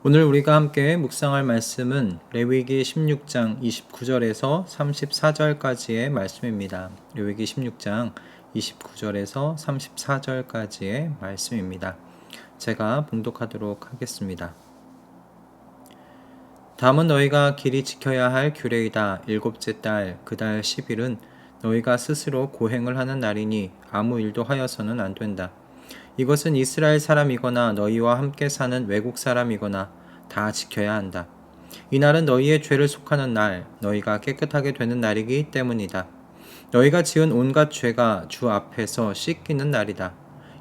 오늘 우리가 함께 묵상할 말씀은 레위기 16장 29절에서 34절까지의 말씀입니다. 레위기 16장 29절에서 34절까지의 말씀입니다. 제가 봉독하도록 하겠습니다. 다음은 너희가 길이 지켜야 할 규례이다. 일곱째 달 그 달 10일은 너희가 스스로 고행을 하는 날이니 아무 일도 하여서는 안 된다. 이것은 이스라엘 사람이거나 너희와 함께 사는 외국 사람이거나 다 지켜야 한다. 이날은 너희의 죄를 속하는 날, 너희가 깨끗하게 되는 날이기 때문이다. 너희가 지은 온갖 죄가 주 앞에서 씻기는 날이다.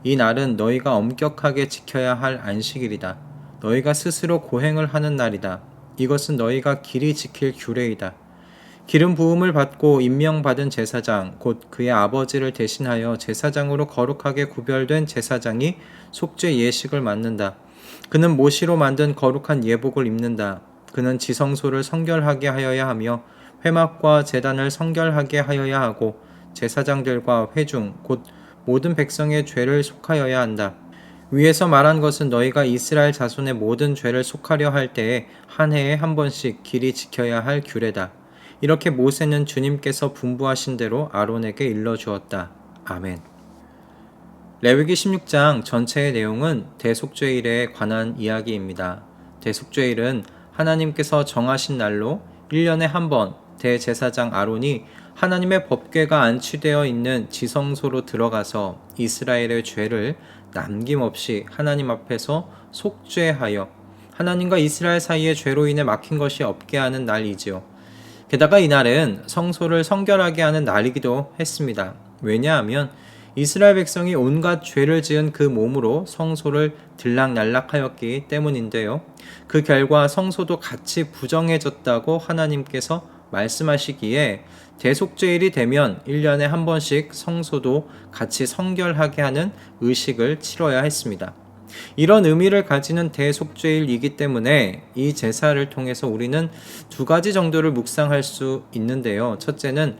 이 날은 너희가 엄격하게 지켜야 할 안식일이다. 너희가 스스로 고행을 하는 날이다. 이것은 너희가 길이 지킬 규례이다. 기름 부음을 받고 임명받은 제사장 곧 그의 아버지를 대신하여 제사장으로 거룩하게 구별된 제사장이 속죄 예식을 맡는다. 그는 모시로 만든 거룩한 예복을 입는다. 그는 지성소를 성결하게 하여야 하며 회막과 제단을 성결하게 하여야 하고 제사장들과 회중 곧 모든 백성의 죄를 속하여야 한다. 위에서 말한 것은 너희가 이스라엘 자손의 모든 죄를 속하려 할 때에 한 해에 한 번씩 길이 지켜야 할 규례다. 이렇게 모세는 주님께서 분부하신 대로 아론에게 일러주었다. 아멘. 레위기 16장 전체의 내용은 대속죄일에 관한 이야기입니다. 대속죄일은 하나님께서 정하신 날로 1년에 한 번 대제사장 아론이 하나님의 법궤가 안치되어 있는 지성소로 들어가서 이스라엘의 죄를 남김없이 하나님 앞에서 속죄하여 하나님과 이스라엘 사이의 죄로 인해 막힌 것이 없게 하는 날이지요. 게다가 이날은 성소를 성결하게 하는 날이기도 했습니다. 왜냐하면 이스라엘 백성이 온갖 죄를 지은 그 몸으로 성소를 들락날락하였기 때문인데요. 그 결과 성소도 같이 부정해졌다고 하나님께서 말씀하시기에 대속죄일이 되면 1년에 한 번씩 성소도 같이 성결하게 하는 의식을 치러야 했습니다. 이런 의미를 가지는 대속죄일이기 때문에 이 제사를 통해서 우리는 두 가지 정도를 묵상할 수 있는데요. 첫째는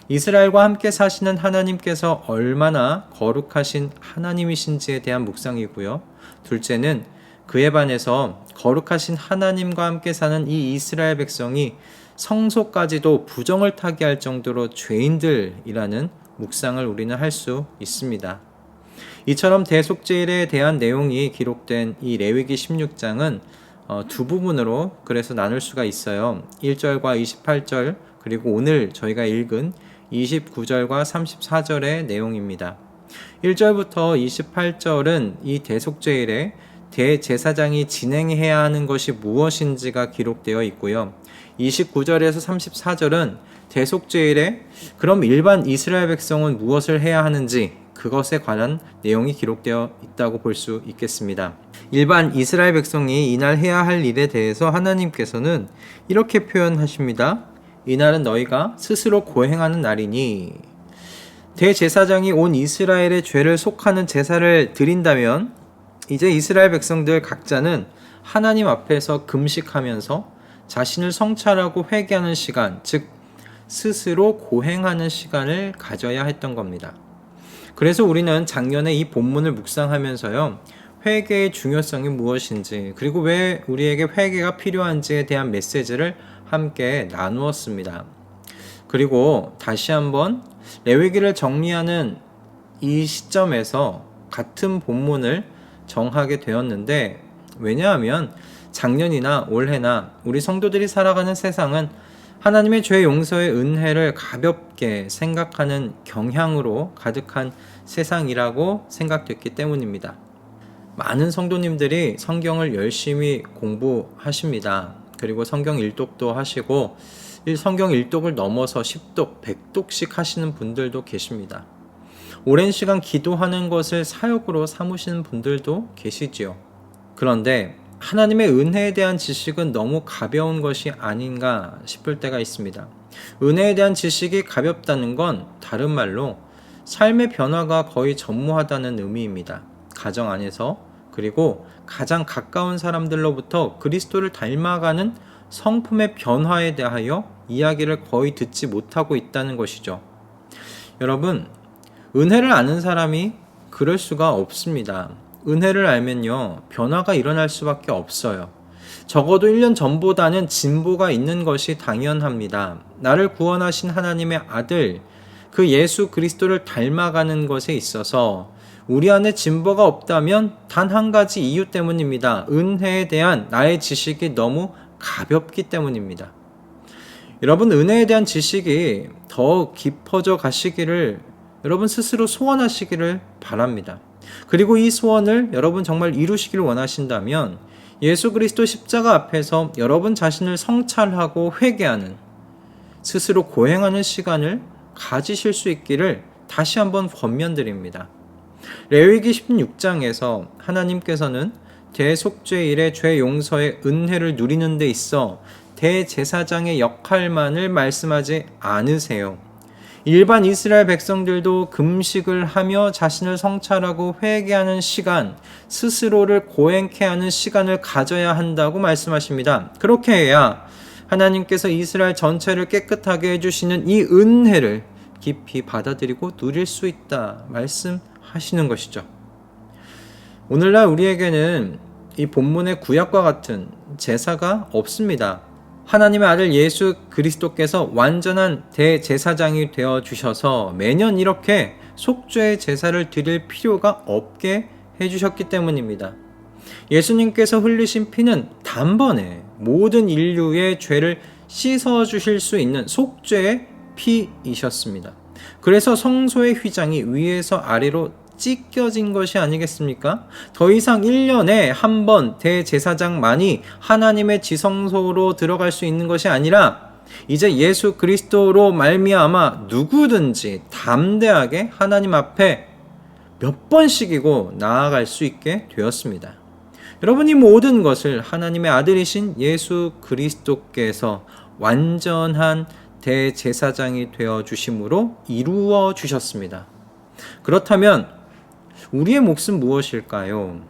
이스라엘과 함께 사시는 하나님께서 얼마나 거룩하신 하나님이신지에 대한 묵상이고요. 둘째는 그에 반해서 거룩하신 하나님과 함께 사는 이 이스라엘 백성이 성소까지도 부정을 타게 할 정도로 죄인들이라는 묵상을 우리는 할 수 있습니다. 이처럼 대속죄일에 대한 내용이 기록된 이 레위기 16장은 두 부분으로 그래서 나눌 수가 있어요. 1절과 28절 그리고 오늘 저희가 읽은 29절과 34절의 내용입니다. 1절부터 28절은 이 대속죄일에 대제사장이 진행해야 하는 것이 무엇인지가 기록되어 있고요. 29절에서 34절은 대속죄일에 그럼 일반 이스라엘 백성은 무엇을 해야 하는지 그것에 관한 내용이 기록되어 있다고 볼 수 있겠습니다. 일반 이스라엘 백성이 이날 해야 할 일에 대해서 하나님께서는 이렇게 표현하십니다. 이날은 너희가 스스로 고행하는 날이니 대제사장이 온 이스라엘의 죄를 속하는 제사를 드린다면 이제 이스라엘 백성들 각자는 하나님 앞에서 금식하면서 자신을 성찰하고 회개하는 시간, 즉 스스로 고행하는 시간을 가져야 했던 겁니다. 그래서 우리는 작년에 이 본문을 묵상하면서요, 회개의 중요성이 무엇인지, 그리고 왜 우리에게 회개가 필요한지에 대한 메시지를 함께 나누었습니다. 그리고 다시 한번 레위기를 정리하는 이 시점에서 같은 본문을 정하게 되었는데, 왜냐하면 작년이나 올해나 우리 성도들이 살아가는 세상은 하나님의 죄 용서의 은혜를 가볍게 생각하는 경향으로 가득한 세상이라고 생각됐기 때문입니다. 많은 성도님들이 성경을 열심히 공부하십니다. 그리고 성경 일독도 하시고 성경 일독을 넘어서 10독, 100독씩 하시는 분들도 계십니다. 오랜 시간 기도하는 것을 사역으로 삼으시는 분들도 계시지요. 그런데 하나님의 은혜에 대한 지식은 너무 가벼운 것이 아닌가 싶을 때가 있습니다. 은혜에 대한 지식이 가볍다는 건 다른 말로 삶의 변화가 거의 전무하다는 의미입니다. 가정 안에서 그리고 가장 가까운 사람들로부터 그리스도를 닮아가는 성품의 변화에 대하여 이야기를 거의 듣지 못하고 있다는 것이죠. 여러분, 은혜를 아는 사람이 그럴 수가 없습니다. 은혜를 알면요, 변화가 일어날 수밖에 없어요. 적어도 1년 전보다는 진보가 있는 것이 당연합니다. 나를 구원하신 하나님의 아들, 그 예수 그리스도를 닮아가는 것에 있어서 우리 안에 진보가 없다면 단 한 가지 이유 때문입니다. 은혜에 대한 나의 지식이 너무 가볍기 때문입니다. 여러분, 은혜에 대한 지식이 더 깊어져 가시기를 여러분 스스로 소원하시기를 바랍니다. 그리고 이 소원을 여러분 정말 이루시기를 원하신다면 예수 그리스도 십자가 앞에서 여러분 자신을 성찰하고 회개하는, 스스로 고행하는 시간을 가지실 수 있기를 다시 한번 권면드립니다. 레위기 16장에서 하나님께서는 대속죄일의 죄 용서의 은혜를 누리는 데 있어 대제사장의 역할만을 말씀하지 않으세요. 일반 이스라엘 백성들도 금식을 하며 자신을 성찰하고 회개하는 시간, 스스로를 고행케 하는 시간을 가져야 한다고 말씀하십니다. 그렇게 해야 하나님께서 이스라엘 전체를 깨끗하게 해주시는 이 은혜를 깊이 받아들이고 누릴 수 있다 말씀하시는 것이죠. 오늘날 우리에게는 이 본문의 구약과 같은 제사가 없습니다. 하나님의 아들 예수 그리스도께서 완전한 대제사장이 되어 주셔서 매년 이렇게 속죄의 제사를 드릴 필요가 없게 해주셨기 때문입니다. 예수님께서 흘리신 피는 단번에 모든 인류의 죄를 씻어주실 수 있는 속죄의 피이셨습니다. 그래서 성소의 휘장이 위에서 아래로 찢겨진 것이 아니겠습니까? 더 이상 1년에 한 번 대제사장만이 하나님의 지성소로 들어갈 수 있는 것이 아니라 이제 예수 그리스도로 말미암아 누구든지 담대하게 하나님 앞에 몇 번씩이고 나아갈 수 있게 되었습니다. 여러분, 이 모든 것을 하나님의 아들이신 예수 그리스도께서 완전한 대제사장이 되어 주심으로 이루어 주셨습니다. 그렇다면 우리의 몫은 무엇일까요?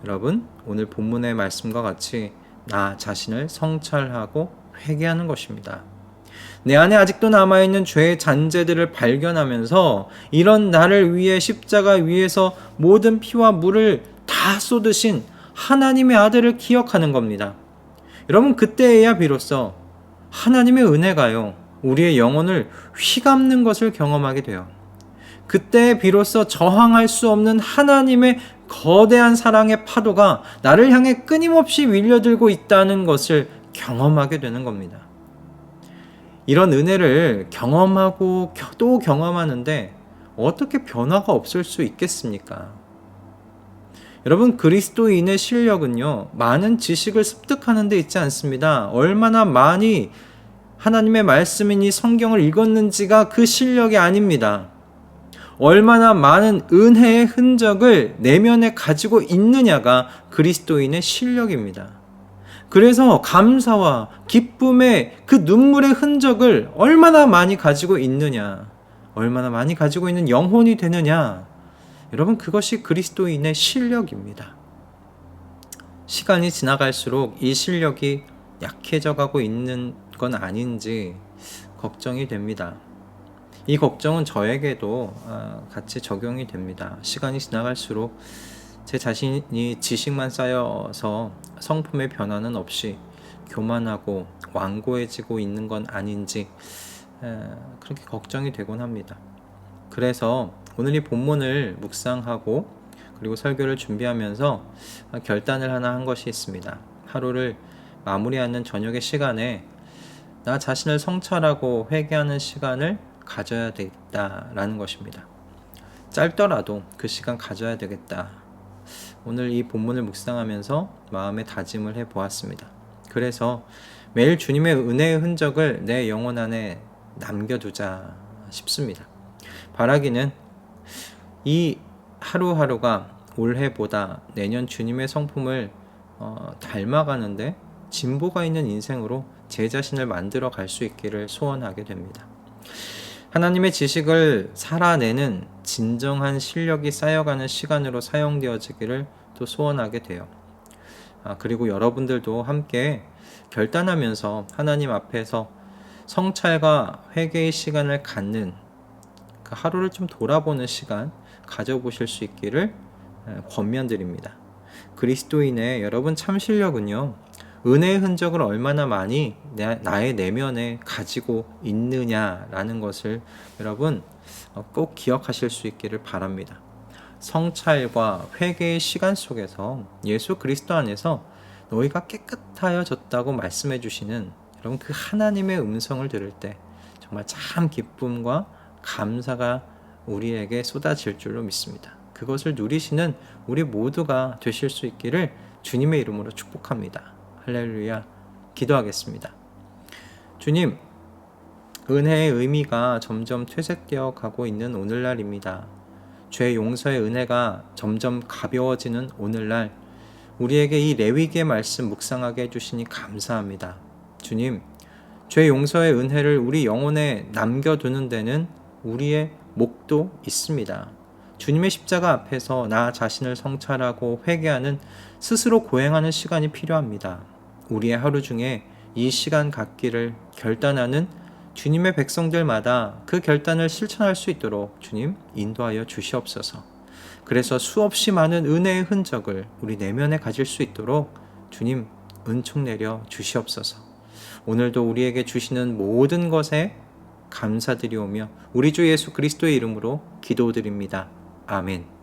여러분, 오늘 본문의 말씀과 같이 나 자신을 성찰하고 회개하는 것입니다. 내 안에 아직도 남아있는 죄의 잔재들을 발견하면서 이런 나를 위해 십자가 위에서 모든 피와 물을 다 쏟으신 하나님의 아들을 기억하는 겁니다. 여러분, 그때에야 비로소 하나님의 은혜가요, 우리의 영혼을 휘감는 것을 경험하게 돼요. 그때 비로소 저항할 수 없는 하나님의 거대한 사랑의 파도가 나를 향해 끊임없이 밀려들고 있다는 것을 경험하게 되는 겁니다. 이런 은혜를 경험하고 또 경험하는데 어떻게 변화가 없을 수 있겠습니까? 여러분, 그리스도인의 실력은요, 많은 지식을 습득하는 데 있지 않습니다. 얼마나 많이 하나님의 말씀인 이 성경을 읽었는지가 그 실력이 아닙니다. 얼마나 많은 은혜의 흔적을 내면에 가지고 있느냐가 그리스도인의 실력입니다. 그래서 감사와 기쁨의 그 눈물의 흔적을 얼마나 많이 가지고 있느냐, 얼마나 많이 가지고 있는 영혼이 되느냐, 여러분, 그것이 그리스도인의 실력입니다. 시간이 지나갈수록 이 실력이 약해져 가고 있는 건 아닌지 걱정이 됩니다. 이 걱정은 저에게도 같이 적용이 됩니다. 시간이 지나갈수록 제 자신이 지식만 쌓여서 성품의 변화는 없이 교만하고 완고해지고 있는 건 아닌지 그렇게 걱정이 되곤 합니다. 그래서 오늘 이 본문을 묵상하고 그리고 설교를 준비하면서 결단을 하나 한 것이 있습니다. 하루를 마무리하는 저녁의 시간에 나 자신을 성찰하고 회개하는 시간을 가져야 되겠다라는 것입니다. 짧더라도 그 시간 가져야 되겠다. 오늘 이 본문을 묵상하면서 마음의 다짐을 해보았습니다. 그래서 매일 주님의 은혜의 흔적을 내 영혼 안에 남겨두자 싶습니다. 바라기는 이 하루하루가 올해보다 내년 주님의 성품을 닮아가는데 진보가 있는 인생으로 제 자신을 만들어 갈 수 있기를 소원하게 됩니다. 하나님의 지식을 살아내는 진정한 실력이 쌓여가는 시간으로 사용되어지기를 또 소원하게 돼요. 그리고 여러분들도 함께 결단하면서 하나님 앞에서 성찰과 회개의 시간을 갖는 그 하루를 좀 돌아보는 시간 가져보실 수 있기를 권면드립니다. 그리스도인의 여러분 참 실력은요, 은혜의 흔적을 얼마나 많이 나의 내면에 가지고 있느냐라는 것을 여러분 꼭 기억하실 수 있기를 바랍니다. 성찰과 회개의 시간 속에서 예수 그리스도 안에서 너희가 깨끗하여졌다고 말씀해 주시는 여러분 그 하나님의 음성을 들을 때 정말 참 기쁨과 감사가 우리에게 쏟아질 줄로 믿습니다. 그것을 누리시는 우리 모두가 되실 수 있기를 주님의 이름으로 축복합니다. 할렐루야. 기도하겠습니다. 주님, 은혜의 의미가 점점 퇴색되어 가고 있는 오늘날입니다. 죄 용서의 은혜가 점점 가벼워지는 오늘날, 우리에게 이 레위기의 말씀 묵상하게 해주시니 감사합니다. 주님, 죄 용서의 은혜를 우리 영혼에 남겨두는 데는 우리의 목도 있습니다. 주님의 십자가 앞에서 나 자신을 성찰하고 회개하는, 스스로 고행하는 시간이 필요합니다. 우리의 하루 중에 이 시간 갖기를 결단하는 주님의 백성들마다 그 결단을 실천할 수 있도록 주님 인도하여 주시옵소서. 그래서 수없이 많은 은혜의 흔적을 우리 내면에 가질 수 있도록 주님 은총 내려 주시옵소서. 오늘도 우리에게 주시는 모든 것에 감사드리오며 우리 주 예수 그리스도의 이름으로 기도드립니다. 아멘.